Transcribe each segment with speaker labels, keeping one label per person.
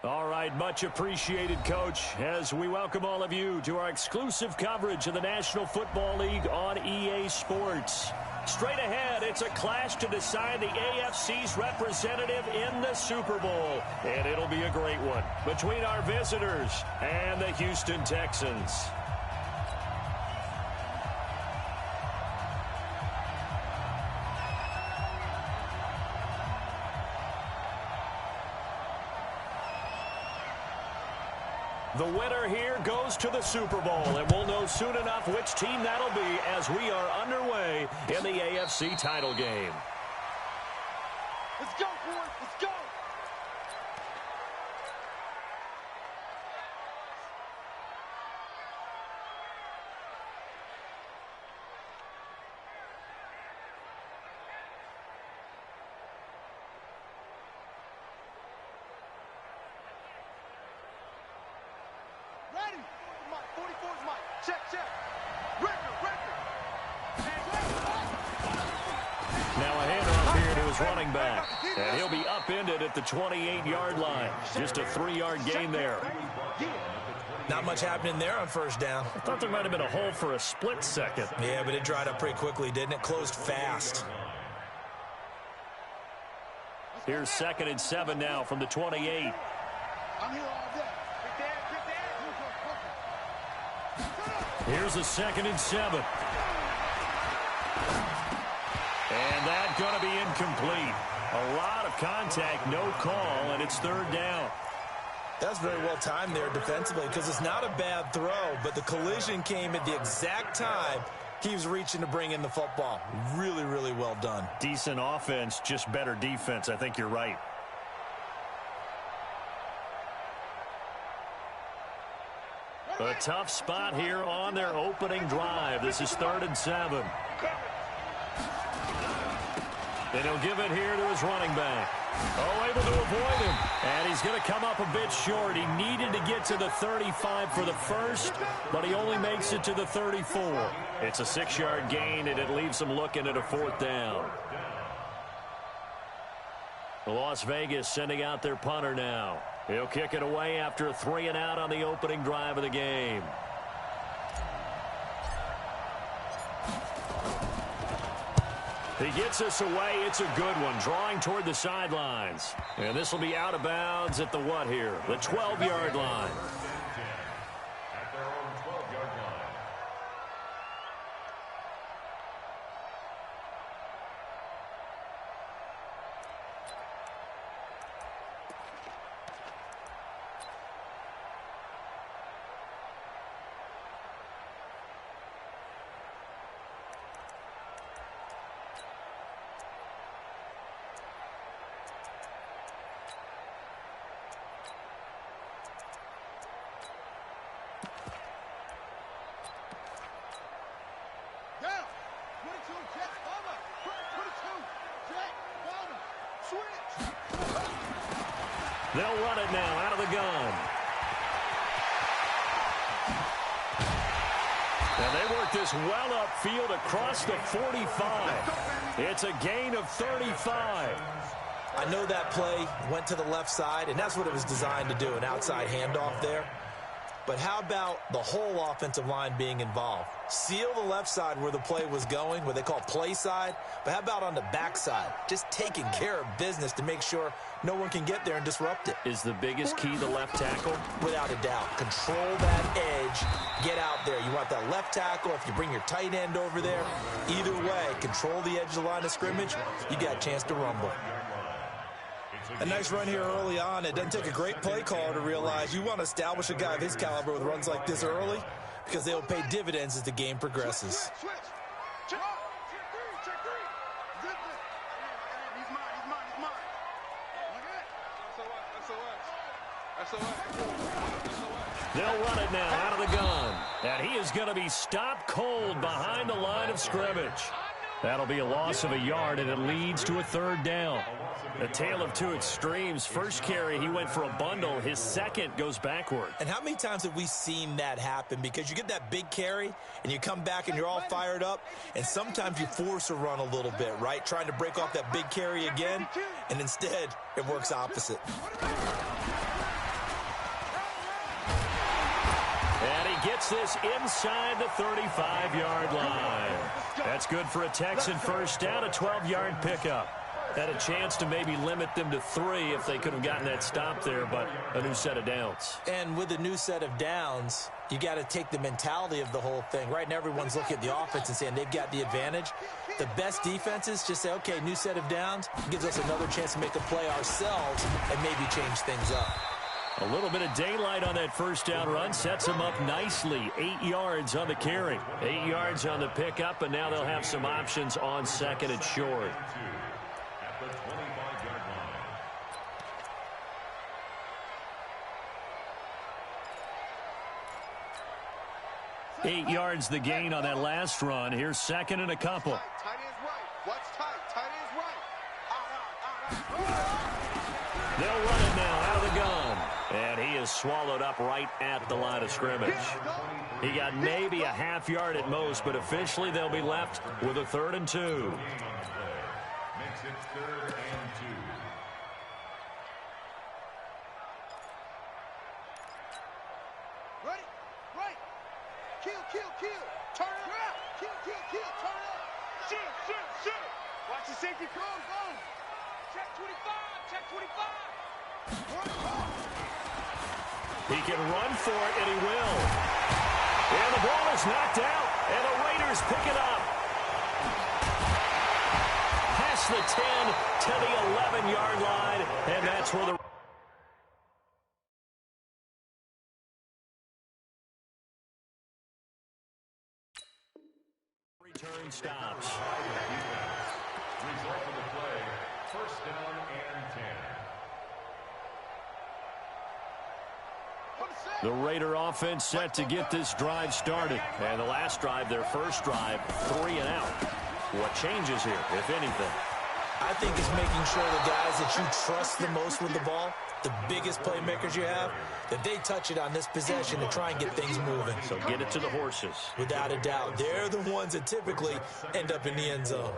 Speaker 1: All right, much appreciated, Coach, as we welcome all of you to our exclusive coverage of the National Football League on EA Sports. Straight ahead, it's a clash to decide the AFC's representative in the Super Bowl, and it'll be a great one between our visitors and the Houston Texans. The winner here goes to the Super Bowl, and we'll know soon enough which team that'll be as we are underway in the AFC title game.
Speaker 2: Let's go, boys. Let's go. Ready? 44's Mike. Check. Record.
Speaker 1: Now a handoff here to his running back. And he'll be upended at the 28-yard line. Just a 3-yard gain there.
Speaker 3: Not much happening there on first down.
Speaker 1: I thought there might have been a hole for a split second.
Speaker 3: Yeah, but it dried up pretty quickly, didn't it? Closed fast.
Speaker 1: Here's 2nd and 7 now from the 28.
Speaker 2: I'm here all day.
Speaker 1: Here's a 2nd and 7. And that's going to be incomplete. A lot of contact, no call, and it's 3rd down.
Speaker 3: That's very well timed there defensively because it's not a bad throw, but the collision came at the exact time he was reaching to bring in the football. Really, really well done.
Speaker 1: Decent offense, just better defense. I think you're right. A tough spot here on their opening drive. This is 3rd and 7. And he'll give it here to his running back. Oh, able to avoid him. And he's going to come up a bit short. He needed to get to the 35 for the first, but he only makes it to the 34. It's a 6-yard gain, and it leaves him looking at a 4th down. Las Vegas sending out their punter now. He'll kick it away after a 3-and-out on the opening drive of the game. He gets us away. It's a good one, drawing toward the sidelines. And this will be out of bounds at the what here? The 12-yard line. They'll run it now out of the gun. And they work this well upfield across the 45. It's a gain of 35.
Speaker 3: I know that play went to the left side, and that's what it was designed to do, an outside handoff there. But how about the whole offensive line being involved? Seal the left side where the play was going, what they call play side. But how about on the back side? Just taking care of business to make sure no one can get there and disrupt it.
Speaker 1: Is the biggest key the left tackle?
Speaker 3: Without a doubt. Control that edge. Get out there. You want that left tackle. If you bring your tight end over there, either way, control the edge of the line of scrimmage. You got a chance to rumble. A nice run here early on. It doesn't take a great play caller to realize you want to establish a guy of his caliber with runs like this early because they will pay dividends as the game progresses.
Speaker 1: They'll run it now out of the gun. And he is going to be stopped cold behind the line of scrimmage. That'll be a loss of a yard, and it leads to a 3rd down. A tale of two extremes. First carry, he went for a bundle. His second goes backward.
Speaker 3: And how many times have we seen that happen? Because you get that big carry, and you come back, and you're all fired up, and sometimes you force a run a little bit, right? Trying to break off that big carry again, and instead, it works opposite.
Speaker 1: gets this inside the 35-yard line. That's good for a Texan first down, a 12-yard pickup. Had a chance to maybe limit them to 3 if they could have gotten that stop there, but a new set of downs.
Speaker 3: And with a new set of downs, you got to take the mentality of the whole thing. Right now, everyone's looking at the offense and saying they've got the advantage. The best defenses just say, okay, new set of downs gives us another chance to make a play ourselves and maybe change things up.
Speaker 1: A little bit of daylight on that first down run sets them up nicely. 8 yards on the carry, 8 yards on the pickup, and now they'll have some options on second and short. 8 yards the gain on that last run. Here's second and a couple.
Speaker 2: Tight end's right. What's tight? Tight end's right.
Speaker 1: They'll run it now out of the gun. And he is swallowed up right at the line of scrimmage. He got maybe a half yard at most, but officially they'll be left with a 3rd and 2.
Speaker 2: Makes it 3rd and 2. Ready? Right. Kill. Turn it around. Kill. Turn it up. Shoot. Watch the safety close. Go. Check 25.
Speaker 1: He can run for it, and he will. And the ball is knocked out, and the Raiders pick it up. Past the 10 to the 11-yard line, and that's where the return stops.
Speaker 2: Result of the play, first down and 10.
Speaker 1: The Raider offense set to get this drive started. And the last drive, their first drive, 3 and out. What changes here, if anything?
Speaker 3: I think it's making sure the guys that you trust the most with the ball, the biggest playmakers you have, that they touch it on this possession to try and get things moving.
Speaker 1: So get it to the horses.
Speaker 3: Without a doubt, they're the ones that typically end up in the end zone.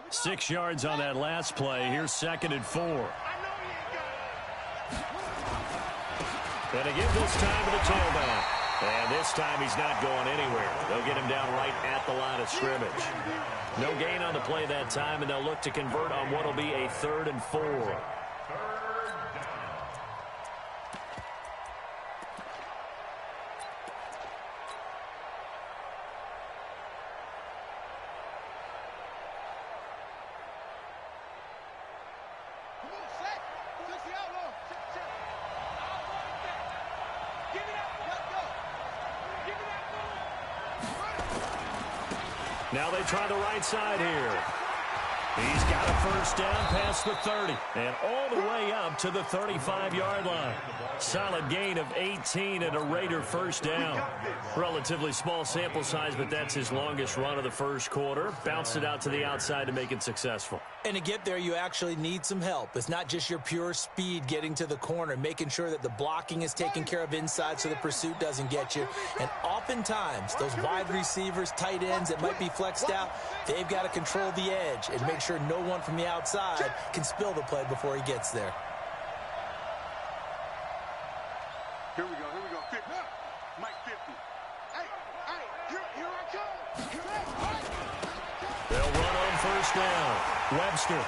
Speaker 1: 6 yards on that last play. Here's second and 4. And again this time to the tailback. And this time he's not going anywhere. They'll get him down right at the line of scrimmage. No gain on the play that time, and they'll look to convert on what will be a 3rd and 4. Now they try the right side here. He's got a first down past the 30 and all the way up to the 35-yard line. Solid gain of 18 and a Raider first down. Relatively small sample size, but that's his longest run of the first quarter. Bounced it out to the outside to make it successful.
Speaker 3: And to get there, you actually need some help. It's not just your pure speed getting to the corner, making sure that the blocking is taken care of inside so the pursuit doesn't get you. And oftentimes, those wide receivers, tight ends that might be flexed out, they've got to control the edge and make sure no one from the outside can spill the play before he gets there.
Speaker 2: Here we go. 50. Mike 50. Hey, here I come.
Speaker 1: They'll run on first down. Webster.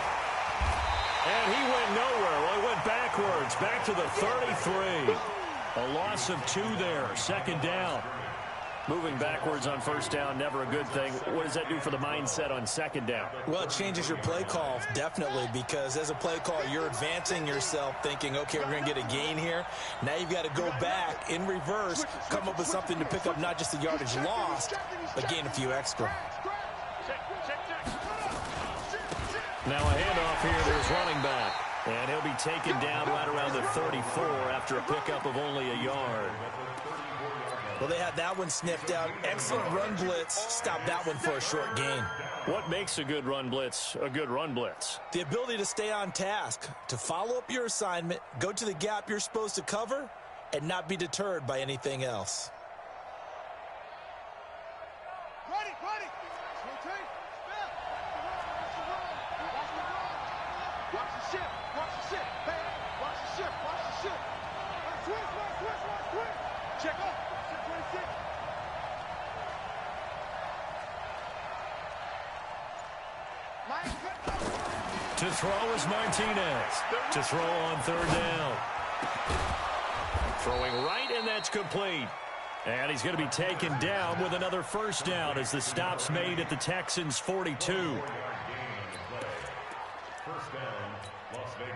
Speaker 1: And he went nowhere. Well, he went backwards. Back to the 33. A loss of 2 there. Second down. Moving backwards on first down, never a good thing. What does that do for the mindset on second down?
Speaker 3: Well, it changes your play call, definitely, because as a play call, you're advancing yourself thinking, okay, we're going to get a gain here. Now you've got to go back in reverse, come up with something to pick up not just the yardage lost, but gain a few extra.
Speaker 1: Now a handoff here to his running back. And he'll be taken down right around the 34 after a pickup of only a yard.
Speaker 3: Well, they had that one sniffed out. Excellent run blitz. Stop that one for a short gain.
Speaker 1: What makes a good run blitz a good run blitz?
Speaker 3: The ability to stay on task, to follow up your assignment, go to the gap you're supposed to cover, and not be deterred by anything else.
Speaker 2: Ready. Watch the shift. Hey, watch the shift.
Speaker 1: To throw is Martinez. To throw on third down. Throwing right, and that's complete. And he's going to be taken down with another first down as the stop's made at the Texans' 42.
Speaker 4: First down, Las Vegas.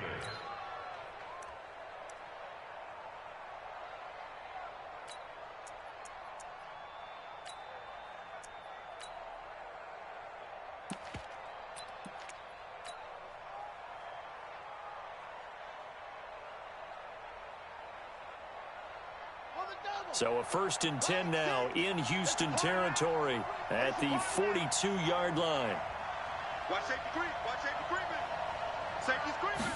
Speaker 1: So a 1st and 10 now in Houston territory at the 42-yard line.
Speaker 2: Watch safety creep. Watch safety creeping. Safety's creeping.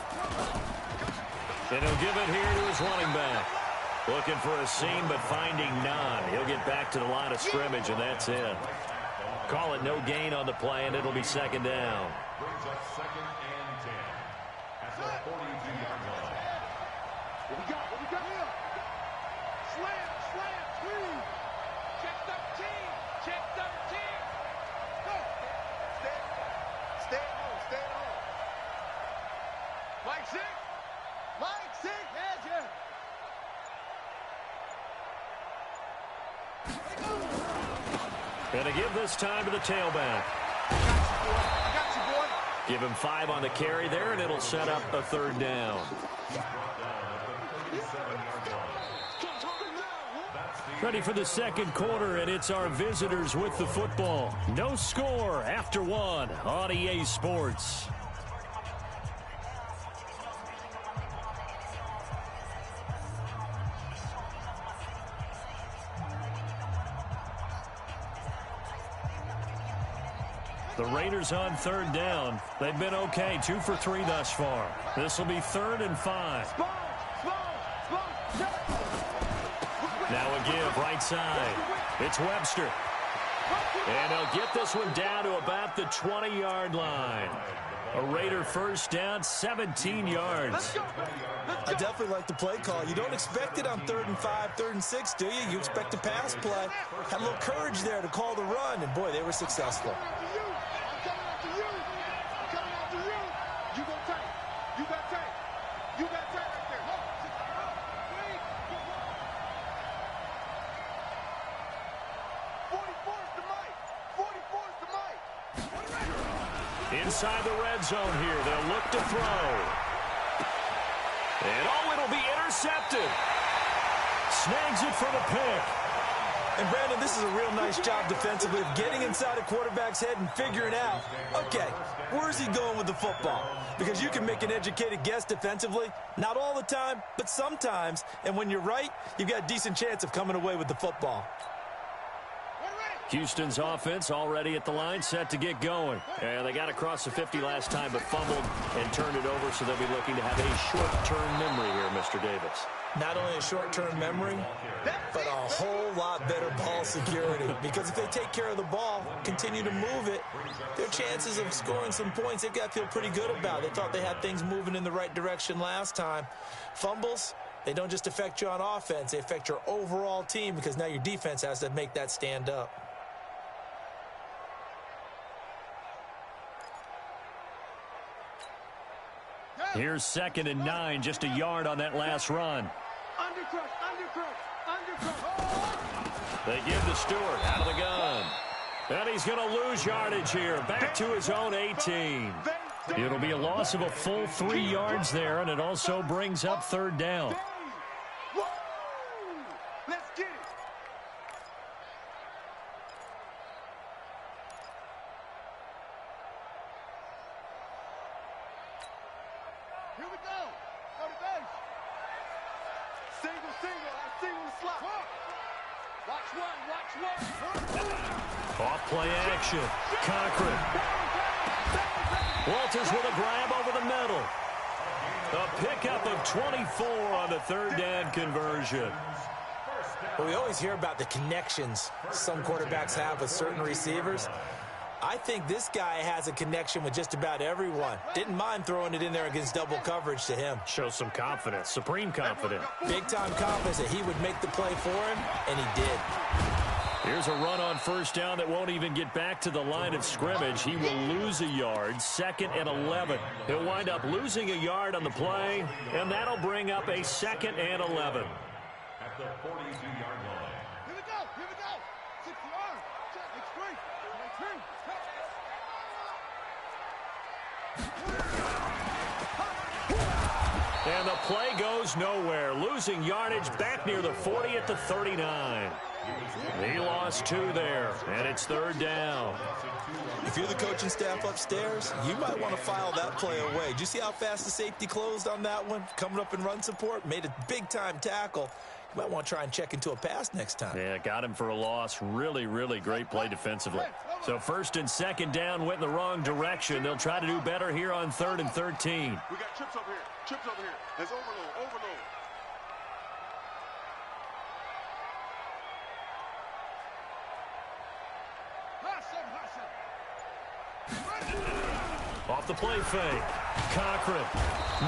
Speaker 1: And he'll give it here to his running back. Looking for a seam, but finding none. He'll get back to the line of scrimmage, and that's it. Call it no gain on the play, and it'll be second down.
Speaker 4: Brings up 2nd and 10 at the 42-yard line.
Speaker 2: What we got? What we got here? Slam, squeeze. Check 13. Check 13. Go. Stay at home. Mike 6. Yes,
Speaker 1: Gonna give this time to the tailback.
Speaker 2: I got you, boy.
Speaker 1: Give him 5 on the carry there, and it'll set up a third down. Ready for the second quarter, and it's our visitors with the football. No score after 1 on EA Sports. The Raiders on third down. They've been okay, 2 for 3 thus far. This will be 3rd and 5. Now a give right side. It's Webster. And he'll get this one down to about the 20-yard line. A Raider first down, 17 yards.
Speaker 3: I definitely like the play call. You don't expect it on 3rd and 5, 3rd and 6, do you? You expect a pass play. Had a little courage there to call the run, and boy, they were successful.
Speaker 1: Inside the red zone here, they'll look to throw. And it'll be intercepted. Snags it for the pick.
Speaker 3: And Brandon, this is a real nice job defensively of getting inside a quarterback's head and figuring out, okay, where's he going with the football? Because you can make an educated guess defensively, not all the time, but sometimes. And when you're right, you've got a decent chance of coming away with the football.
Speaker 1: Houston's offense already at the line, set to get going. And they got across the 50 last time, but fumbled and turned it over, so they'll be looking to have a short-term memory here, Mr. Davis.
Speaker 3: Not only a short-term memory, but a whole lot better ball security. Because if they take care of the ball, continue to move it, their chances of scoring some points, they've got to feel pretty good about. They thought they had things moving in the right direction last time. Fumbles, they don't just affect you on offense, they affect your overall team, because now your defense has to make that stand up.
Speaker 1: Here's 2nd and 9, just a yard on that last run.
Speaker 2: Undercrush.
Speaker 1: They give to Stewart out of the gun. And he's going to lose yardage here, back to his own 18. It'll be a loss of a full 3 yards there, and it also brings up 3rd down.
Speaker 2: Let's get it. Here we go. Go to base. Single. I single the slot. Watch one.
Speaker 1: Off play action. Cochran. Walters with a grab over the middle. A pickup of 24 on the 3rd down conversion.
Speaker 3: Well, we always hear about the connections some quarterbacks have with certain receivers. I think this guy has a connection with just about everyone. Didn't mind throwing it in there against double coverage to him.
Speaker 1: Shows some confidence, supreme confidence.
Speaker 3: Big-time confidence that he would make the play for him, and he did.
Speaker 1: Here's a run on first down that won't even get back to the line of scrimmage. He will lose a yard, 2nd and 11. He'll wind up losing a yard on the play, and that'll bring up a 2nd and 11.
Speaker 4: At the 42-yard line.
Speaker 2: Here we go. Here we go. 60 yards. Check. It's free.
Speaker 1: And the play goes nowhere. Losing yardage back near the 40 at the 39. He lost 2 there, and it's 3rd down.
Speaker 3: If you're the coaching staff upstairs, you might want to file that play away. Did you see how fast the safety closed on that one? Coming up in run support, made a big-time tackle. You might want to try and check into a pass next time.
Speaker 1: Yeah, got him for a loss. Really, really great play defensively. So 1st and 2nd down went in the wrong direction. They'll try to do better here on 3rd and 13.
Speaker 2: We got trips over here. Trips over here. That's overload. Overload.
Speaker 1: Off the play fake. Cochran.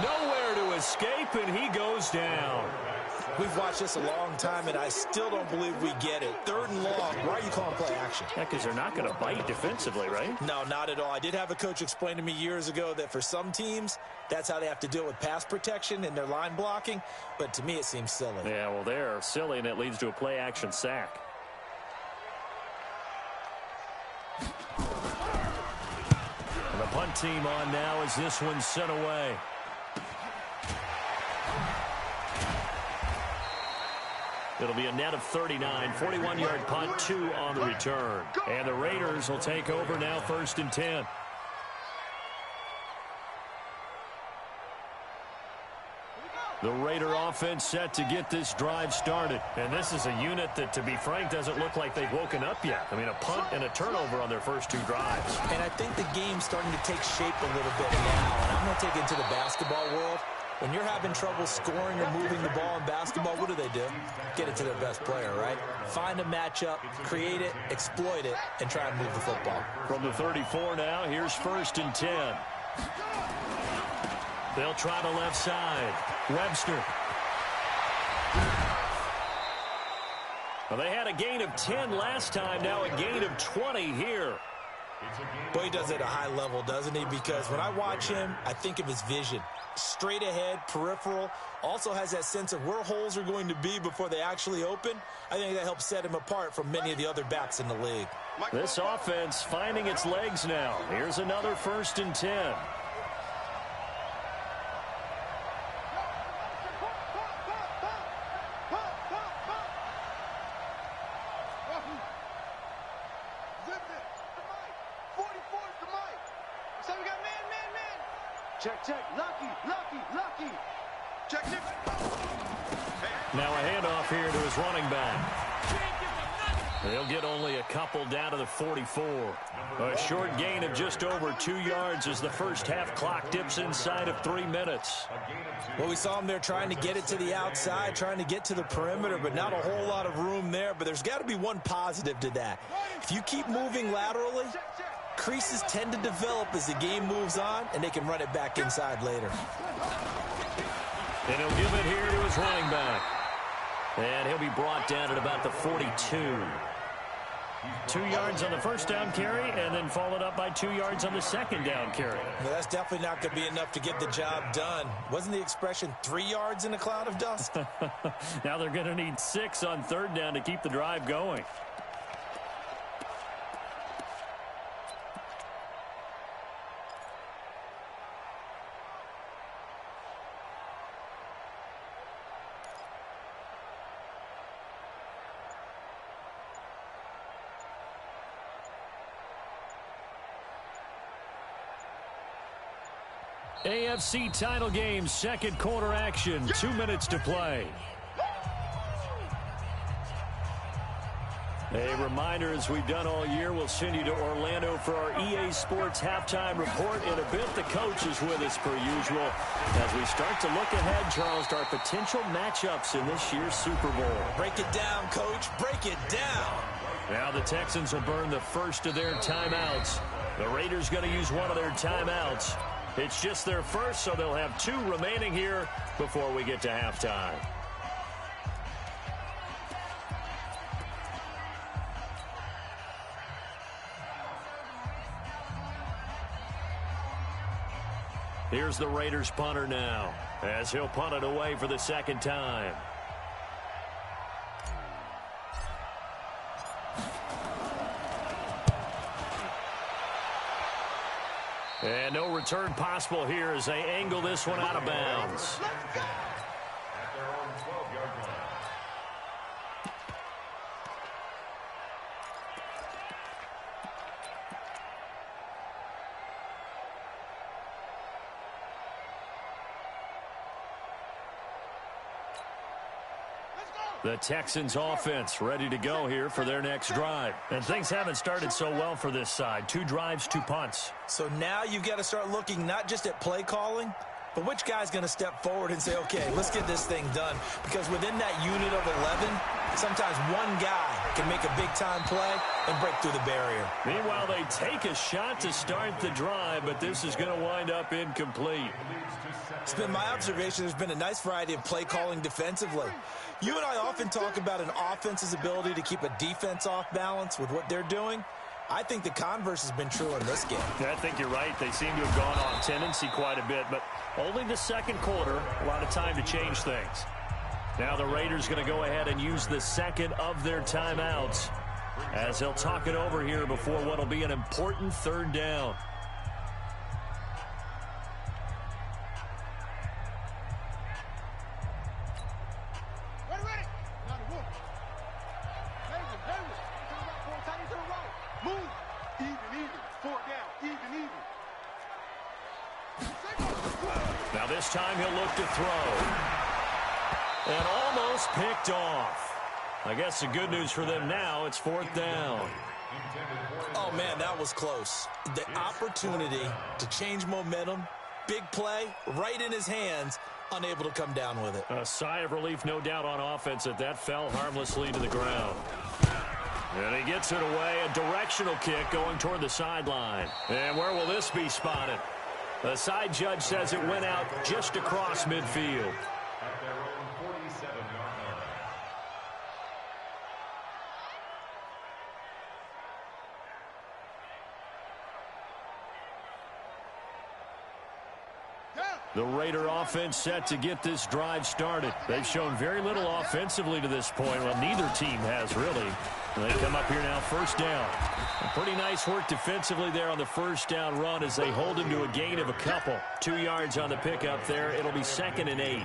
Speaker 1: Nowhere to escape, and he goes down.
Speaker 3: We've watched this a long time, and I still don't believe we get it. 3rd and long. Why are you calling play action?
Speaker 1: Yeah, because they're not going to bite defensively, right?
Speaker 3: No, not at all. I did have a coach explain to me years ago that for some teams, that's how they have to deal with pass protection and their line blocking. But to me, it seems silly.
Speaker 1: Yeah, well, they're silly, and it leads to a play action sack. And the punt team on now as this one's sent away. It'll be a net of 39, 41-yard punt, 2 on the return. And the Raiders will take over now 1st and 10. The Raider offense set to get this drive started. And this is a unit that, to be frank, doesn't look like they've woken up yet. I mean, a punt and a turnover on their first 2 drives.
Speaker 3: And I think the game's starting to take shape a little bit now. And I'm going to take it into the basketball world. When you're having trouble scoring or moving the ball in basketball, what do? Get it to their best player, right? Find a matchup, create it, exploit it, and try and move the football.
Speaker 1: From the 34 now, here's 1st and 10. They'll try the left side. Webster. Well, they had a gain of 10 last time, now a gain of 20 here.
Speaker 3: Boy, he does it at a high level, doesn't he? Because when I watch him, I think of his vision. Straight ahead, peripheral, also has that sense of where holes are going to be before they actually open. I think that helps set him apart from many of the other backs in the league.
Speaker 1: This offense finding its legs now. Here's another 1st and 10.
Speaker 2: Check. Lucky. Check.
Speaker 1: Now a handoff here to his running back. They'll get only a couple down to the 44. A short gain of just over 2 yards as the first half clock dips inside of 3 minutes.
Speaker 3: Well, we saw him there trying to get it to the outside, trying to get to the perimeter, but not a whole lot of room there. But there's got to be one positive to that. If you keep moving laterally, creases tend to develop as the game moves on, and they can run it back inside later.
Speaker 1: And he'll give it here to his running back. And he'll be brought down at about the 42. 2 yards on the first down carry, and then followed up by 2 yards on the second down carry.
Speaker 3: Well, that's definitely not going to be enough to get the job done. Wasn't the expression 3 yards in a cloud of dust?
Speaker 1: Now they're going to need 6 on 3rd down to keep the drive going. AFC title game, second quarter action, 2 minutes to play. A reminder, as we've done all year, we'll send you to Orlando for our EA Sports halftime report. In a bit, the coach is with us per usual as we start to look ahead, Charles, to our potential matchups in this year's Super Bowl.
Speaker 3: Break it down, Coach. Break it down.
Speaker 1: Now the Texans will burn the first of their timeouts. The Raiders going to use one of their timeouts. It's just their first, so they'll have 2 remaining here before we get to halftime. Here's the Raiders punter now, as he'll punt it away for the second time. And no return possible here as they angle this one out of bounds.
Speaker 4: At their own 12-yard line.
Speaker 1: The Texans offense ready to go here for their next drive. And things haven't started so well for this side. 2 drives, 2 punts.
Speaker 3: So now you've got to start looking not just at play calling, but which guy's going to step forward and say, okay, let's get this thing done. Because within that unit of 11, sometimes one guy can make a big-time play and break through the barrier.
Speaker 1: Meanwhile, they take a shot to start the drive, but this is going to wind up incomplete.
Speaker 3: It's been my observation there's been a nice variety of play calling defensively. You and I often talk about an offense's ability to keep a defense off balance with what they're doing. I think the converse has been true in this game.
Speaker 1: I think you're right. They seem to have gone off tendency quite a bit, but only the second quarter, a lot of time to change things. Now the Raiders going to go ahead and use the second of their timeouts as they'll talk it over here before what will be an important third down. Now this time he'll look to throw. And almost picked off. I guess the good news for them now, it's 4th down.
Speaker 3: Oh, man, that was close. The opportunity to change momentum, big play, right in his hands, unable to come down with it.
Speaker 1: A sigh of relief, no doubt, on offense that fell harmlessly to the ground. And he gets it away, a directional kick going toward the sideline. And where will this be spotted? The side judge says it went out just across midfield.
Speaker 4: At their own 47-yard line.
Speaker 1: The Raider offense set to get this drive started. They've shown very little offensively to this point. Well, neither team has really. And they come up here now, 1st down. Pretty nice work defensively there on the 1st down run as they hold him to a gain of a couple. 2 yards on the pickup there. It'll be 2nd and 8.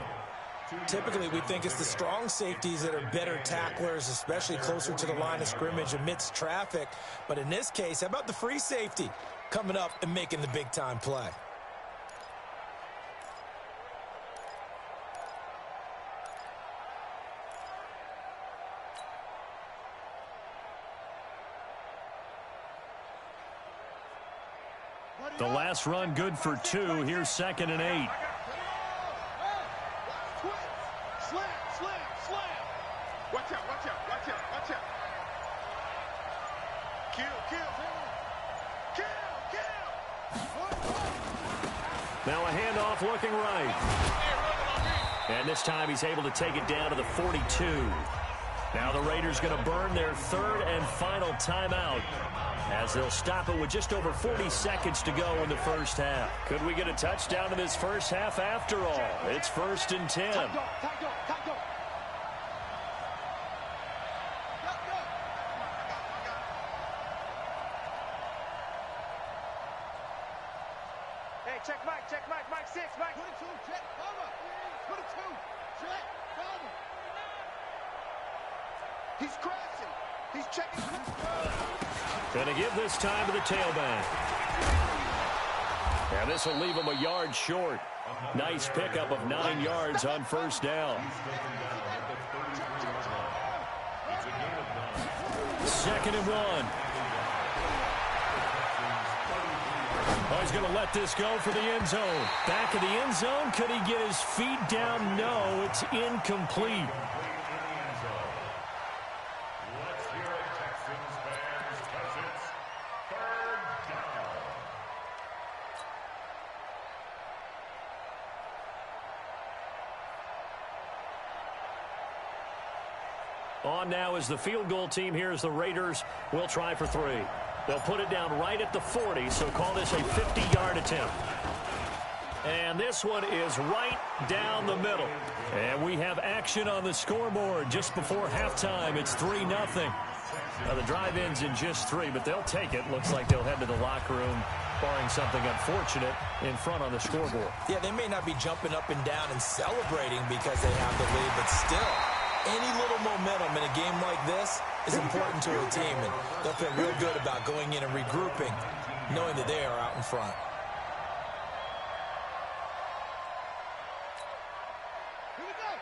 Speaker 3: Typically, we think it's the strong safeties that are better tacklers, especially closer to the line of scrimmage amidst traffic. But in this case, how about the free safety coming up and making the big-time play?
Speaker 1: The last run good for 2. Here's 2nd and 8.
Speaker 2: Slam, slam, slam. Watch out, watch out, watch out, watch out. Kill, kill.
Speaker 1: Now a handoff looking right. And this time he's able to take it down to the 42. Now the Raiders going to burn their 3rd and final timeout as they'll stop it with just over 40 seconds to go in the 1st half. Could we get a touchdown in this 1st half after all? It's 1st and 10.
Speaker 2: Hey, check Mike 6, Mike. 22, check, cover. 22, check, cover. He's crashing. He's checking.
Speaker 1: Going to give this time to the tailback. And this will leave him a yard short. Nice pickup of 9 yards on 1st down. 2nd and 1. Oh, he's going to let this go for the end zone. Back of the end zone. Could he get his feet down? No, it's incomplete.
Speaker 4: Let's hear it, Texans fans, because it's 3rd down.
Speaker 1: On now is the field goal team. Here's the Raiders. We'll try for 3. They'll put it down right at the 40, so call this a 50-yard attempt. And this one is right down the middle. And we have action on the scoreboard just before halftime. It's 3-0. Now, the drive ends in just 3, but they'll take it. Looks like they'll head to the locker room, barring something unfortunate, in front on the scoreboard.
Speaker 3: Yeah, they may not be jumping up and down and celebrating because they have the lead, but still, any little momentum in a game like this is important to a team, and they'll feel real good about going in and regrouping, knowing that they are out in front.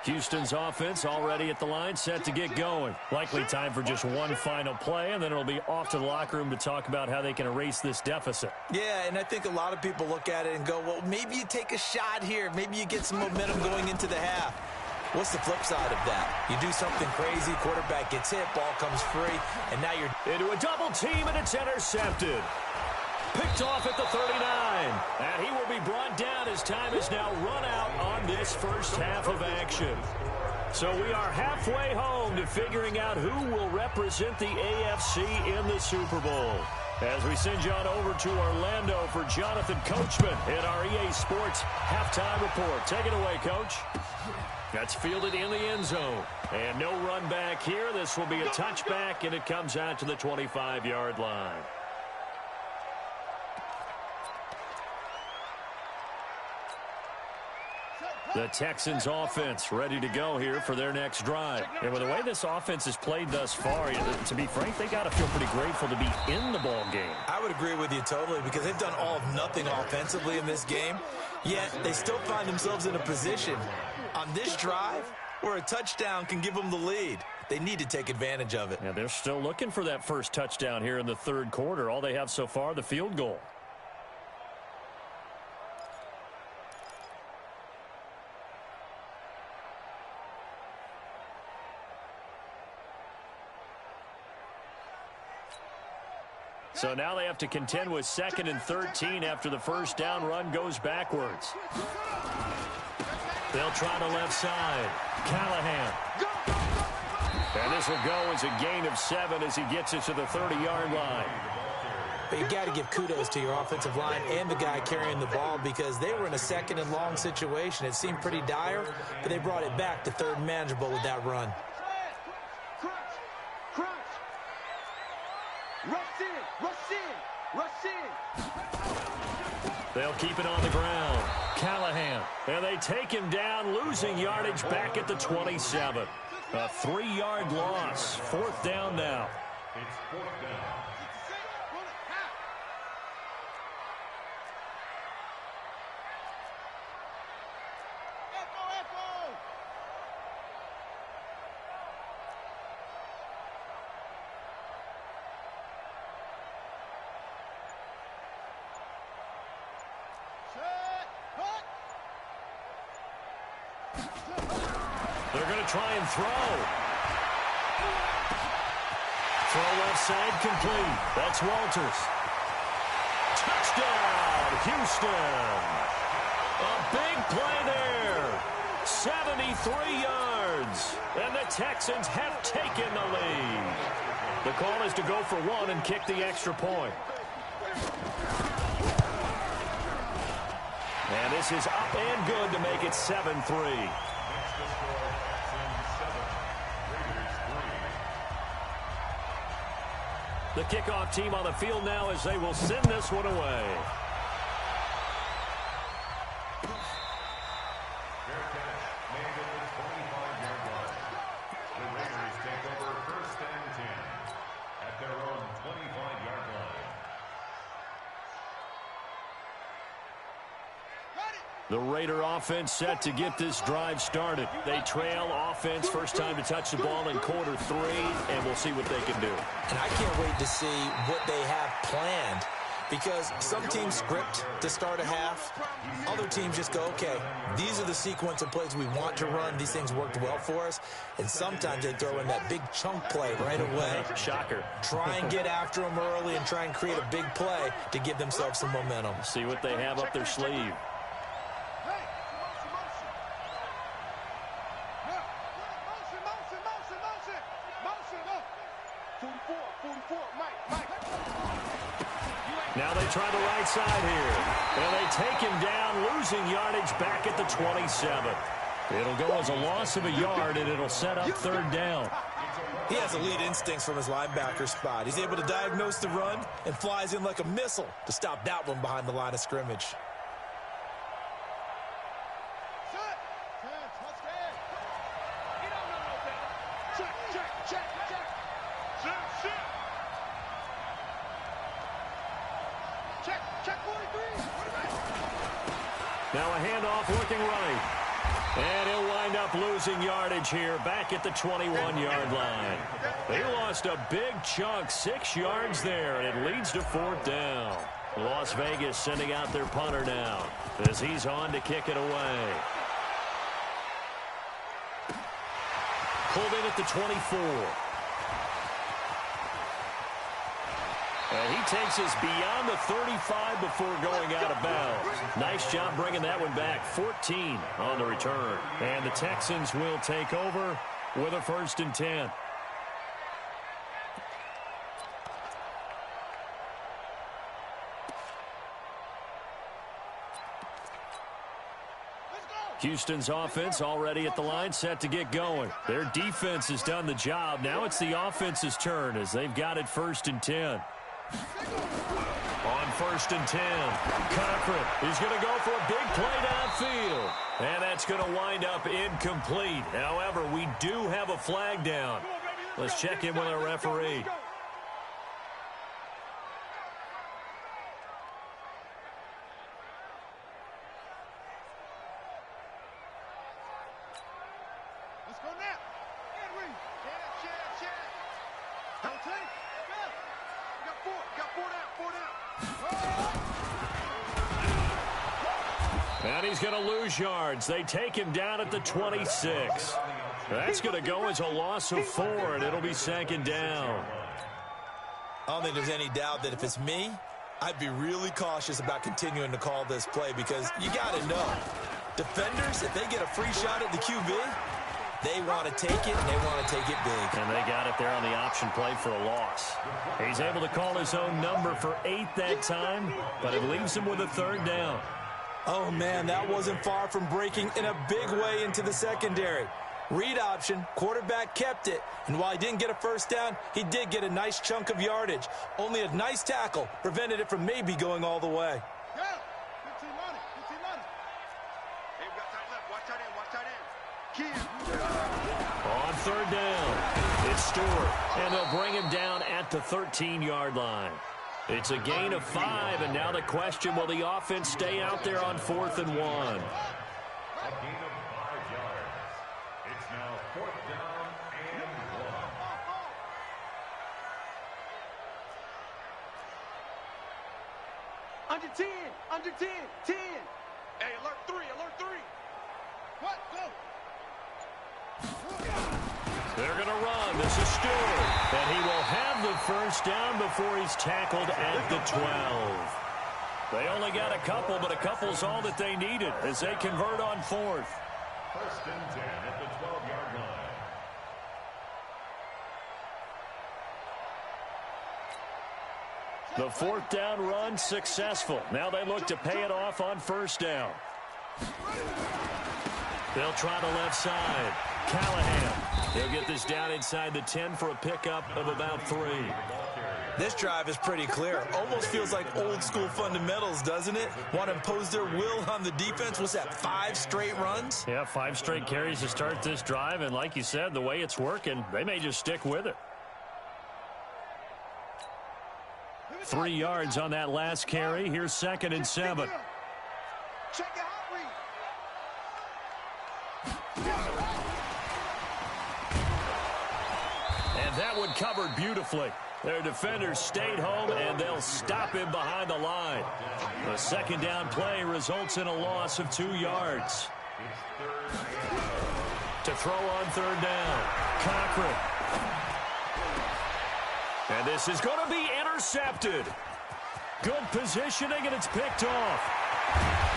Speaker 1: Houston's offense already at the line, set to get going. Likely time for just one final play, and then it'll be off to the locker room to talk about how they can erase this deficit.
Speaker 3: Yeah, and I think a lot of people look at it and go, well, maybe you take a shot here. Maybe you get some momentum going into the half. What's the flip side of that? You do something crazy, quarterback gets hit, ball comes free, and now you're
Speaker 1: into a double team, and it's intercepted. Picked off at the 39. And he will be brought down as time is now run out on this first half of action. So we are halfway home to figuring out who will represent the AFC in the Super Bowl. As we send you on over to Orlando for Jonathan Coachman in our EA Sports Halftime Report. Take it away, Coach. That's fielded in the end zone. And no run back here. This will be a touchback, and it comes out to the 25-yard line. The Texans offense ready to go here for their next drive. And with the way this offense has played thus far, to be frank, they got to feel pretty grateful to be in the ball game.
Speaker 3: I would agree with you totally, because they've done all of nothing offensively in this game, yet they still find themselves in a position on this drive where a touchdown can give them the lead. They need to take advantage of it.
Speaker 1: Yeah, they're still looking for that first touchdown here in the third quarter. All they have so far, the field goal. So now they have to contend with 2nd and 13 after the first down run goes backwards. They'll try the left side. Callahan. And this will go as a gain of 7 as he gets it to the 30-yard line.
Speaker 3: But you got to give kudos to your offensive line and the guy carrying the ball, because they were in a 2nd and long situation. It seemed pretty dire, but they brought it back to 3rd and manageable with that run.
Speaker 1: They'll keep it on the ground. Callahan. And they take him down, losing yardage back at the 27. A 3-yard loss. 4th down now.
Speaker 4: It's 4th down.
Speaker 1: They're going to try and throw. Throw left side complete. That's Walters. Touchdown, Houston. A big play there. 73 yards. And the Texans have taken the lead. The call is to go for 1 and kick the extra point. And this is up and good to make it 7-3. The kickoff team on the field now as they will send this one away.
Speaker 4: Fair catch made at the 25-yard line. The Raiders take over 1st and 10 at their own 25-yard line.
Speaker 1: The Raider offense set to get this drive started. They trail offense, first time to touch the ball in quarter 3, and we'll see what they can do.
Speaker 3: And I can't wait to see what they have planned, because some teams script to start a half. Other teams just go, okay, these are the sequence of plays we want to run. These things worked well for us. And sometimes they throw in that big chunk play right away.
Speaker 1: Shocker.
Speaker 3: Try and get after them early and try and create a big play to give themselves some momentum.
Speaker 1: See what they have up their sleeve.
Speaker 2: 44, Mike.
Speaker 1: Now they try the right side here. And they take him down, losing yardage back at the 27. It'll go as a loss of a yard, and it'll set up third down.
Speaker 3: He has elite instincts from his linebacker spot. He's able to diagnose the run and flies in like a missile to stop that one behind the line of scrimmage.
Speaker 1: Now a handoff looking right. And he'll wind up losing yardage here back at the 21-yard line. They lost a big chunk, 6 yards there, and it leads to fourth down. Las Vegas sending out their punter now as he's on to kick it away. Pulled in at the 24. And he takes us beyond the 35 before going out of bounds. Nice job bringing that one back. 14 on the return. And the Texans will take over with a 1st and 10. Houston's offense already at the line, set to get going. Their defense has done the job. Now it's the offense's turn as they've got it 1st and 10. On 1st and 10, Cochran is going to go for a big play downfield. And that's going to wind up incomplete. However, we do have a flag down. Let's check in with our referee.
Speaker 2: Let's go now. Don't take. Got four down.
Speaker 1: And he's going to lose yards. They take him down at the 26. That's going to go as a loss of 4, and it'll be 2nd down.
Speaker 3: I don't think there's any doubt that if it's me, I'd be really cautious about continuing to call this play because you got to know, defenders, if they get a free shot at the QB, they want to take it, and they want to take it big.
Speaker 1: And they got it there on the option play for a loss. He's able to call his own number for 8 that time, but it leaves him with a 3rd down.
Speaker 3: Oh, man, that wasn't far from breaking in a big way into the secondary. Read option, quarterback kept it, and while he didn't get a 1st down, he did get a nice chunk of yardage. Only a nice tackle prevented it from maybe going all the way.
Speaker 2: Yeah, 15 money. Hey, we got tight left. Watch tight end.
Speaker 1: On 3rd down, it's Stewart, and they'll bring him down at the 13-yard line. It's a gain of 5, and now the question, will the offense stay out there on 4th and 1?
Speaker 4: A gain of 5 yards. It's now 4th down and 1.
Speaker 2: Under 10. 10. Hey, alert 3. What? Go.
Speaker 1: They're going to run. This is Stewart. And he will have the 1st down before he's tackled at the 12. They only got a couple, but a couple's all that they needed as they convert on 4th.
Speaker 4: 1st and 10 at the 12-yard line.
Speaker 1: The 4th down run successful. Now they look to pay it off on 1st down. They'll try the left side. Callahan. He'll get this down inside the 10 for a pickup of about 3.
Speaker 3: This drive is pretty clear. Almost feels like old school fundamentals, doesn't it? Want to impose their will on the defense. Was that 5 straight runs?
Speaker 1: Yeah, 5 straight carries to start this drive. And like you said, the way it's working, they may just stick with it. 3 yards on that last carry. Here's 2nd and 7.
Speaker 2: Check it out, read.
Speaker 1: And that one covered beautifully. Their defenders stayed home, and they'll stop him behind the line. The 2nd down play results in a loss of 2 yards. To throw on 3rd down, Cochran. And this is going to be intercepted. Good positioning, and it's picked off.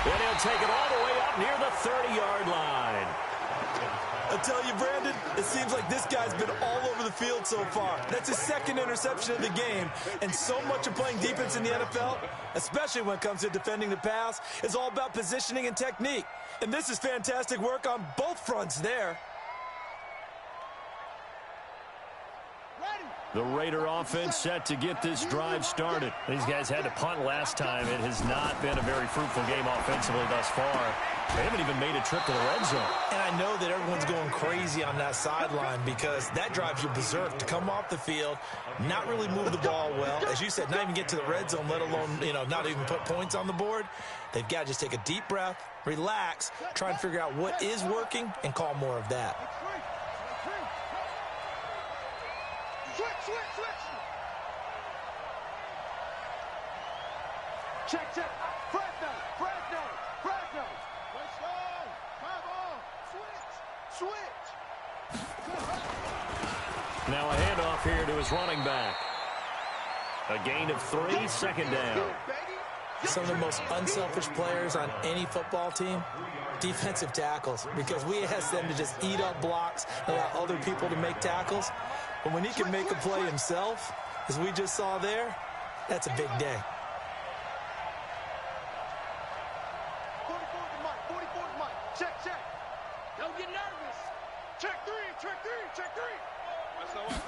Speaker 1: And he'll take it all the way up near the 30-yard line.
Speaker 3: I tell you, Brandon, it seems like this guy's been all over the field so far. That's his second interception of the game. And so much of playing defense in the NFL, especially when it comes to defending the pass, is all about positioning and technique. And this is fantastic work on both fronts there.
Speaker 1: The Raider offense set to get this drive started. These guys had to punt last time. It has not been a very fruitful game offensively thus far. They haven't even made a trip to the red zone.
Speaker 3: And I know that everyone's going crazy on that sideline because that drives you berserk to come off the field, not really move the ball well. As you said, not even get to the red zone, let alone, not even put points on the board. They've got to just take a deep breath, relax, try and figure out what is working, and call more of that.
Speaker 2: Switch. Check. Fresno. Let's go. Come on. Switch.
Speaker 1: Now a handoff here to his running back. A gain of 3, second down.
Speaker 3: Some of the most unselfish players on any football team, defensive tackles, because we ask them to just eat up blocks and allow other people to make tackles. But when he can make a play himself, as we just saw there, that's a big day.
Speaker 2: 44 to Mike. Check. Don't get nervous. Check three. That's all right.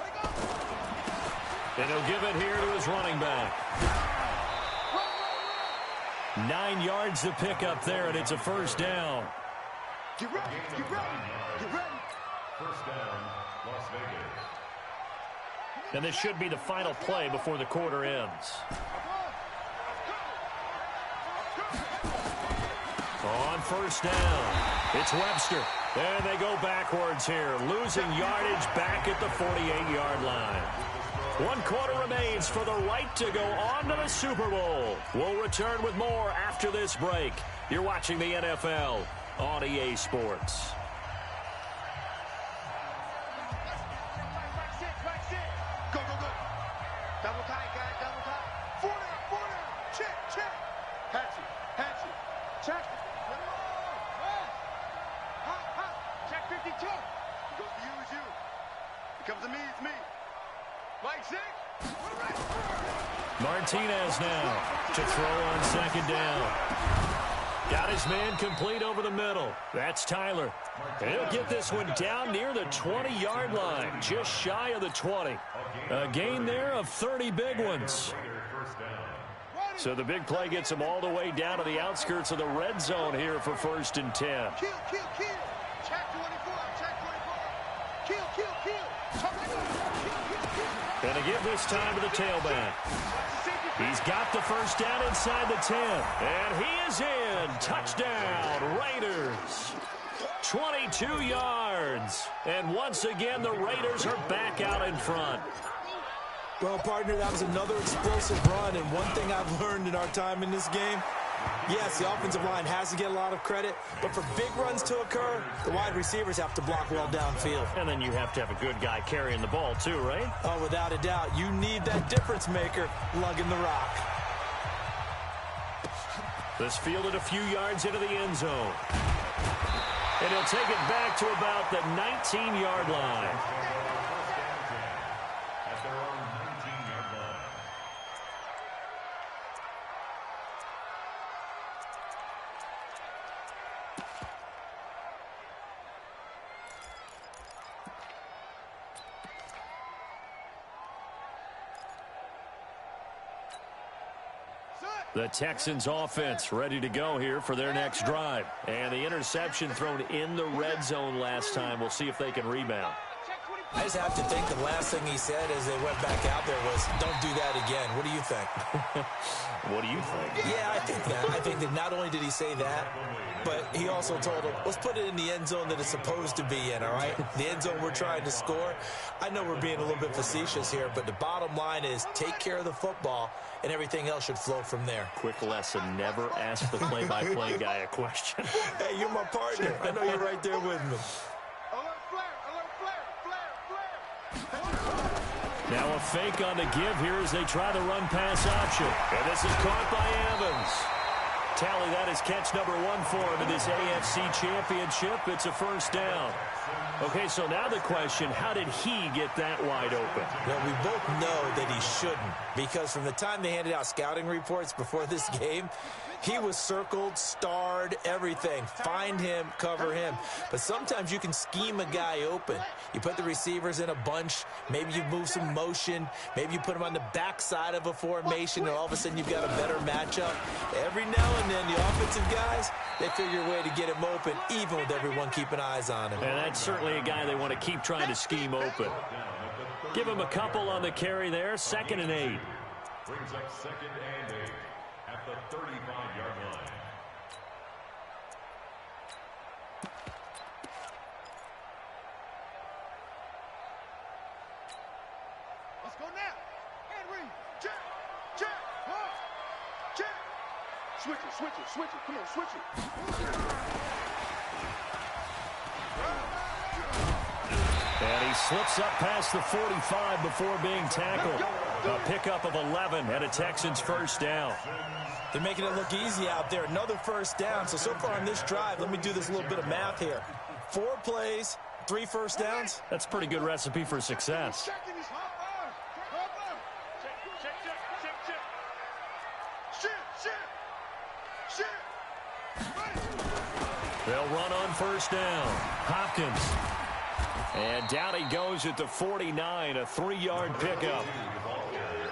Speaker 1: And he'll give it here to his running back. 9 yards to pick up there, and it's a first down.
Speaker 2: Get ready.
Speaker 4: First down, Las Vegas.
Speaker 1: And this should be the final play before the quarter ends. On first down, it's Webster. And they go backwards here, losing yardage back at the 48-yard line. 1 quarter remains for the right to go on to the Super Bowl. We'll return with more after this break. You're watching the NFL on EA Sports.
Speaker 2: Go. Double tight, guys, double tight. 4 down. Check. Hatchet. Check. Hot. Check 52. Goes to you is you. It comes to me, it's me. Mike 6.
Speaker 1: Martinez now to throw on second down. Got his man complete over the middle. That's Tyler. And he'll get this one down near the 20-yard line, just shy of the 20. A gain there of 30 big ones. So the big play gets him all the way down to the outskirts of the red zone here for 1st and 10.
Speaker 2: Kill. Check 24. Kill.
Speaker 1: And to give this time to the tailback. He's got the first down inside the 10. And he is in. Touchdown, Raiders. 22 yards. And once again, the Raiders are back out in front.
Speaker 3: Well, partner, that was another explosive run. And one thing I've learned in our time in this game, yes, the offensive line has to get a lot of credit, but for big runs to occur, the wide receivers have to block well downfield.
Speaker 1: And then you have to have a good guy carrying the ball too, right?
Speaker 3: Oh, without a doubt. You need that difference maker lugging the rock.
Speaker 1: This fielded a few yards into the end zone. And he'll take it back to about the 19-yard line.
Speaker 4: At their own 19-yard line.
Speaker 1: The Texans offense ready to go here for their next drive. And the interception thrown in the red zone last time. We'll see if they can rebound.
Speaker 3: I just have to think the last thing he said as they went back out there was, don't do that again. What do you think?
Speaker 1: What do you think?
Speaker 3: Yeah, I think that. I think that not only did he say that, but he also told him, let's put it in the end zone that it's supposed to be in, all right? The end zone we're trying to score. I know we're being a little bit facetious here, but the bottom line is take care of the football, and everything else should flow from there.
Speaker 1: Quick lesson, never ask the play-by-play guy a question.
Speaker 3: Hey, you're my partner. I know you're right there with me.
Speaker 1: Now a fake on the give here as they try the run-pass option. And this is caught by Evans. tally that as catch number 1 for him in this AFC Championship. It's a first down. Okay, so now the question, how did he get that wide open?
Speaker 3: Well, we both know that he shouldn't, because from the time they handed out scouting reports before this game, he was circled, starred, everything. Find him, cover him. But sometimes you can scheme a guy open. You put the receivers in a bunch. Maybe you move some motion. Maybe you put them on the backside of a formation, and all of a sudden you've got a better matchup. Every now and then, the offensive guys, they figure a way to get him open, even with everyone keeping eyes on him.
Speaker 1: And that's certainly a guy they want to keep trying to scheme open. Give him a couple on the carry there. 2nd and 8.
Speaker 4: Brings up 2nd and 8 at the 35-yard line.
Speaker 2: Let's go now. Henry. Check. Check. Check. Switch it. Switch it. Switch it. Come on. Switch it.
Speaker 1: And he slips up past the 45 before being tackled. A pickup of 11 and a Texans first down.
Speaker 3: They're making it look easy out there. Another first down. So far on this drive, let me do this little bit of math here. 4 plays, 3 first downs.
Speaker 1: That's a pretty good recipe for success. They'll run on first down. Hopkins. And down he goes at the 49, a 3-yard pickup.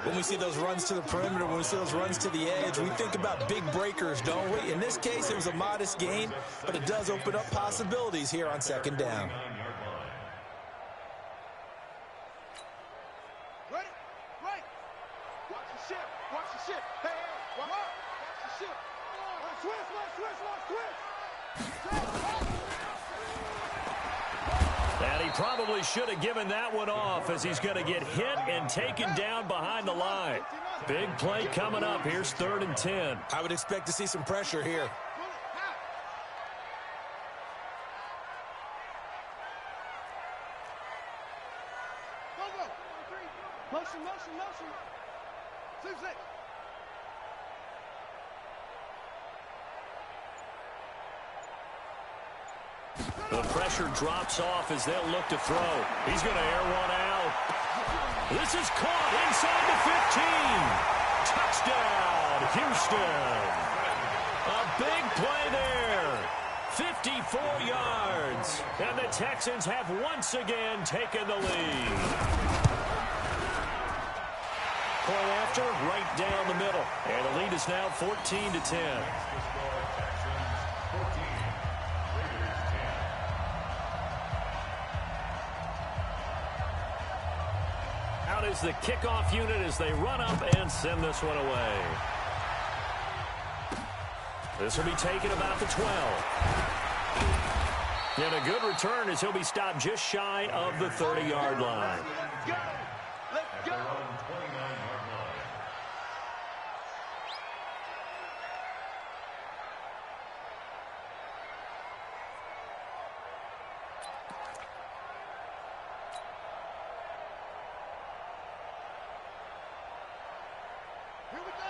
Speaker 3: When we see those runs to the perimeter, when we see those runs to the edge, we think about big breakers, don't we? In this case, it was a modest gain, but it does open up possibilities here on 2nd down.
Speaker 2: Ready? Right. Watch the ship. Watch the ship. Hey, watch the ship. Switch.
Speaker 1: And he probably should have given that one off, as he's going to get hit and taken down behind the line. Big play coming up. Here's 3rd and 10.
Speaker 3: I would expect to see some pressure here.
Speaker 2: Motion. 2-6.
Speaker 1: The pressure drops off as they'll look to throw. He's going to air one out. This is caught inside the 15. Touchdown, Houston. A big play there. 54 yards. And the Texans have once again taken the lead. Point after, right down the middle. And the lead is now 14-10. Out is the kickoff unit as they run up and send this one away. This will be taken about the 12. And a good return as he'll be stopped just shy of the 30-yard line.
Speaker 2: Let's go.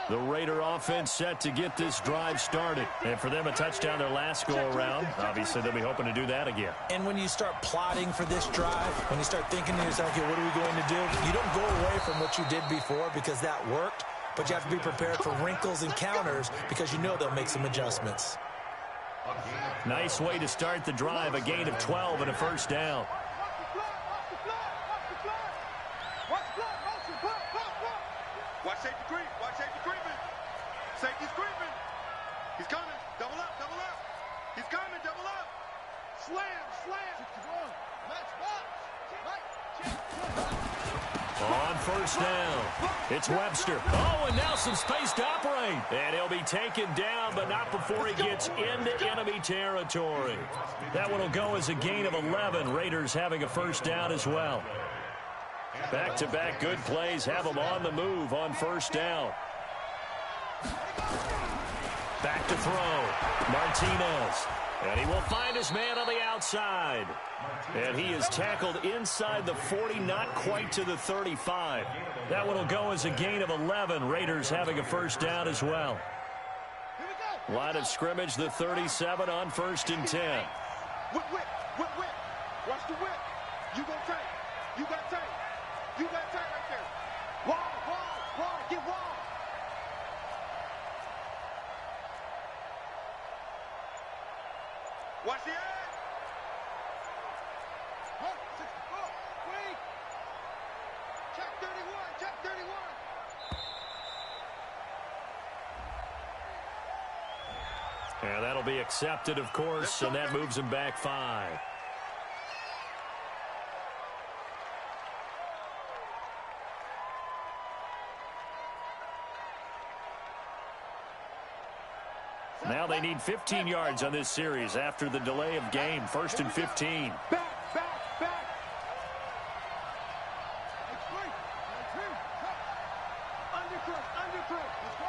Speaker 1: The Raider offense set to get this drive started. And for them, a touchdown their last go-around. Obviously, they'll be hoping to do that again.
Speaker 3: And when you start plotting for this drive, when you start thinking to yourself, okay, what are we going to do? You don't go away from what you did before because that worked, but you have to be prepared for wrinkles and counters because you know they'll make some adjustments.
Speaker 1: Nice way to start the drive, a gain of 12 and a first down.
Speaker 2: Watch safety creep. Watch safety creeping. Safety's creeping. He's coming. Double up. Double up. He's coming. Double up. Slam. Slam.
Speaker 1: On first down, it's Webster. Oh, and now some space to operate. And he'll be taken down, but not before he gets into enemy territory. That one will go as a gain of 11. Raiders having a first down as well. Back-to-back good plays have them on the move on first down. Back to throw. Martinez. And he will find his man on the outside. And he is tackled inside the 40, not quite to the 35. That one will go as a gain of 11. Raiders having a first down as well.
Speaker 2: Here we go.
Speaker 1: Line of scrimmage, the 37 on 1st and 10.
Speaker 2: Whip, whip, whip, whip. Watch the whip. You go tight. You got tight. You got tight right there. Wall, wall, wall. Get wall. Watch the edge. Wait. Check 31. Check 31.
Speaker 1: And that'll be accepted, of course, and that moves him back 5. Now they need 15 yards on this series after the delay of game. 1st and 15.
Speaker 2: Back, back, back. Undercut, undercut. Let's go.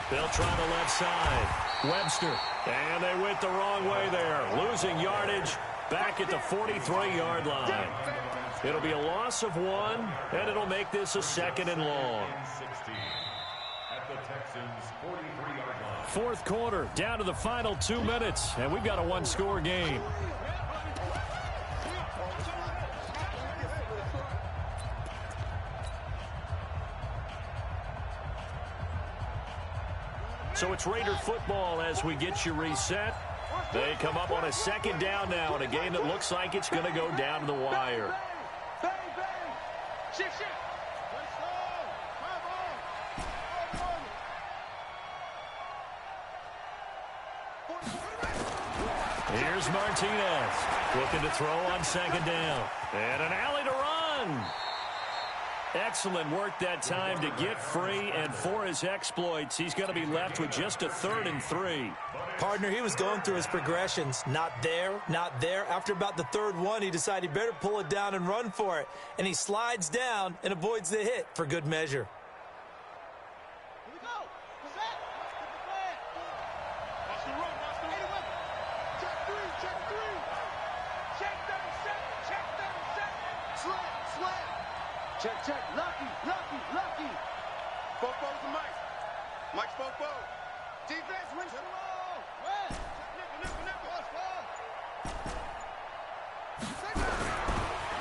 Speaker 1: They'll try the left side. Webster. And they went the wrong way there. Losing yardage back at the 43-yard line. It'll be a loss of 1, and it'll make this a 2nd and long.
Speaker 4: At the Texans' 43-yard line.
Speaker 1: 4th quarter, down to the final 2 minutes, and we've got a 1-score game. So it's Raider football as we get you reset. They come up on a 2nd down now in a game that looks like it's going to go down to the wire.
Speaker 2: Bang, bang. Shift, shift.
Speaker 1: Here's Martinez looking to throw on 2nd down. And an alley to run. Excellent work that time to get free, and for his exploits, he's going to be left with just a 3rd and 3.
Speaker 3: Partner, he was going through his progressions. Not there, not there. After about the 3rd one, he decided he better pull it down and run for it. And he slides down and avoids the hit for good measure.
Speaker 2: Here we go. Set. Watch the run. Watch the run. Check 3. Check 3. Check 37. Check 37. Slam. Slam. Check, check. Lucky. Lucky. Lucky. Fofo's the Mike. Mike's Fofo. Defense wins the ball. West. Nickel, nickel, nickel.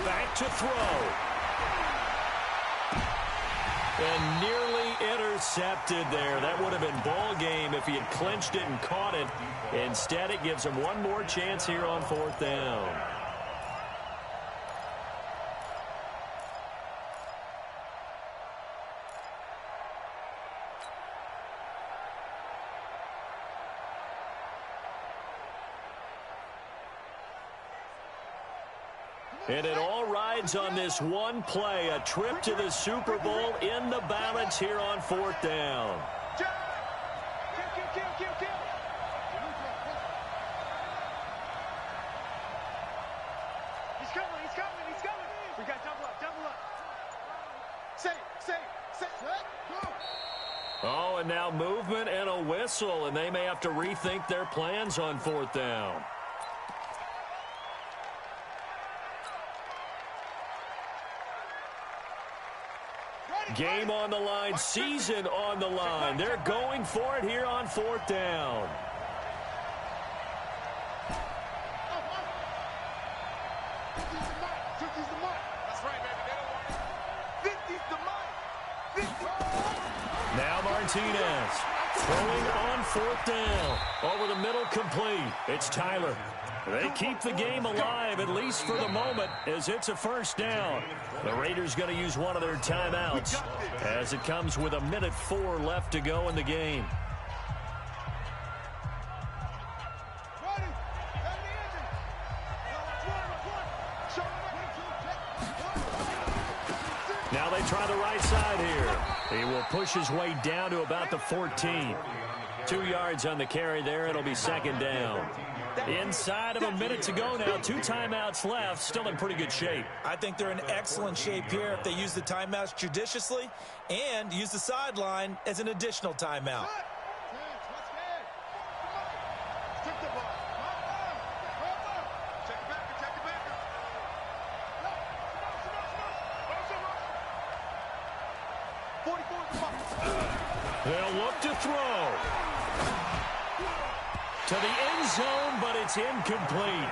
Speaker 1: Back to throw. And nearly intercepted there. That would have been ball game if he had clinched it and caught it. Instead, it gives him one more chance here on 4th down. And it all rides on this one play, a trip to the Super Bowl in the balance here on 4th down.
Speaker 2: Kill, kill, kill, kill. He's coming, he's coming, he's coming. We got double up, double up. Say, go.
Speaker 1: Oh, and now movement and a whistle, and they may have to rethink their plans on 4th down. Game on the line, season on the line. They're going for it here on 4th down. Now Martinez throwing on 4th down. Over the middle, complete. It's Tyler. They keep the game alive, at least for the moment, as it's a 1st down. The Raiders going to use one of their timeouts as it comes with 1:04 left to go in the game. Now they try the right side here. He will push his way down to about the 14. 2 yards on the carry there. It'll be 2nd down. Inside of a minute to go now. 2 timeouts left. Still in pretty good shape.
Speaker 3: I think they're in excellent shape here if they use the timeouts judiciously and use the sideline as an additional timeout.
Speaker 1: They'll look to throw. To the end zone, but it's incomplete.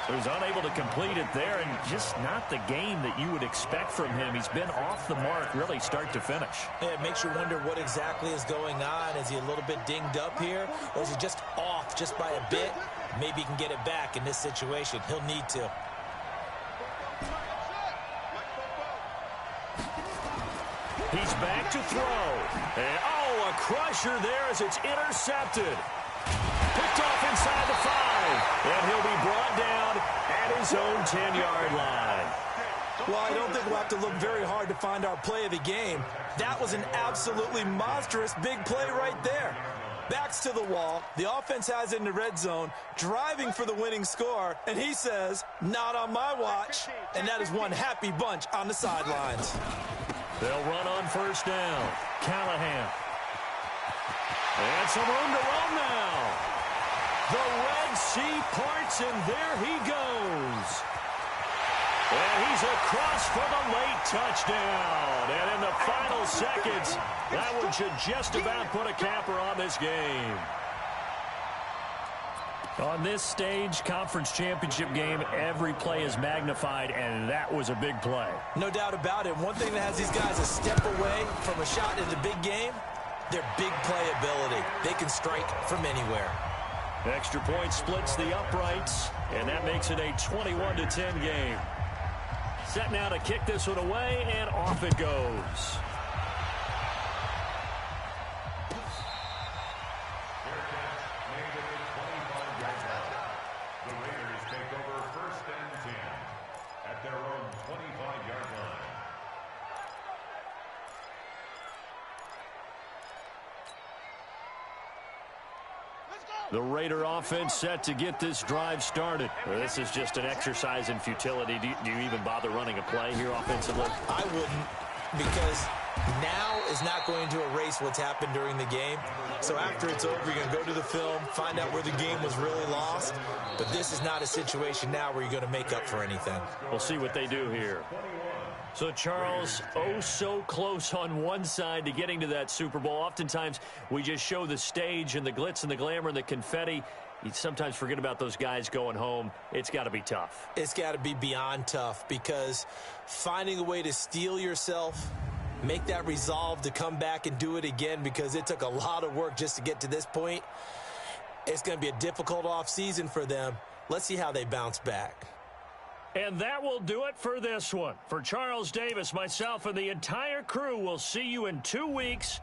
Speaker 1: He was unable to complete it there, and just not the game that you would expect from him. He's been off the mark, really, start to finish.
Speaker 3: Yeah, it makes you wonder what exactly is going on. Is he a little bit dinged up here, or is he just off just by a bit? Maybe he can get it back in this situation. He'll need to.
Speaker 1: He's back to throw. And, oh, a crusher there as it's intercepted. Picked off inside the 5. And he'll be brought down at his own 10-yard line.
Speaker 3: Well, I don't think we'll have to look very hard to find our play of the game. That was an absolutely monstrous big play right there. Backs to the wall. The offense has it in the red zone, driving for the winning score. And he says, not on my watch. And that is one happy bunch on the sidelines.
Speaker 1: They'll run on first down. Callahan. And some room to run now. The Red Sea parts, and there he goes. And he's across for the late touchdown. And in the final seconds, that one should just about put a capper on this game. On this stage, conference championship game, every play is magnified, and that was a big play.
Speaker 3: No doubt about it. One thing that has these guys a step away from a shot in the big game, their big play ability. They can strike from anywhere.
Speaker 1: Extra point splits the uprights, and that makes it a 21-10 game. Set now to kick this one away, and off it goes.
Speaker 4: The Raiders take over first and 10 at their own 25-yard line.
Speaker 1: The Raider offense set to get this drive started. This is just an exercise in futility. Do you even bother running a play here offensively?
Speaker 3: I wouldn't, because now is not going to erase what's happened during the game. So after it's over, you're going to go to the film, find out where the game was really lost. But this is not a situation now where you're going to make up for anything.
Speaker 1: We'll see what they do here. So, Charles, oh so close on one side to getting to that Super Bowl. Oftentimes, we just show the stage and the glitz and the glamour and the confetti. You sometimes forget about those guys going home. It's got to be tough.
Speaker 3: It's got to be beyond tough, because finding a way to steel yourself, make that resolve to come back and do it again, because it took a lot of work just to get to this point. It's going to be a difficult offseason for them. Let's see how they bounce back.
Speaker 1: And that will do it for this one. For Charles Davis, myself, and the entire crew, we'll see you in 2 weeks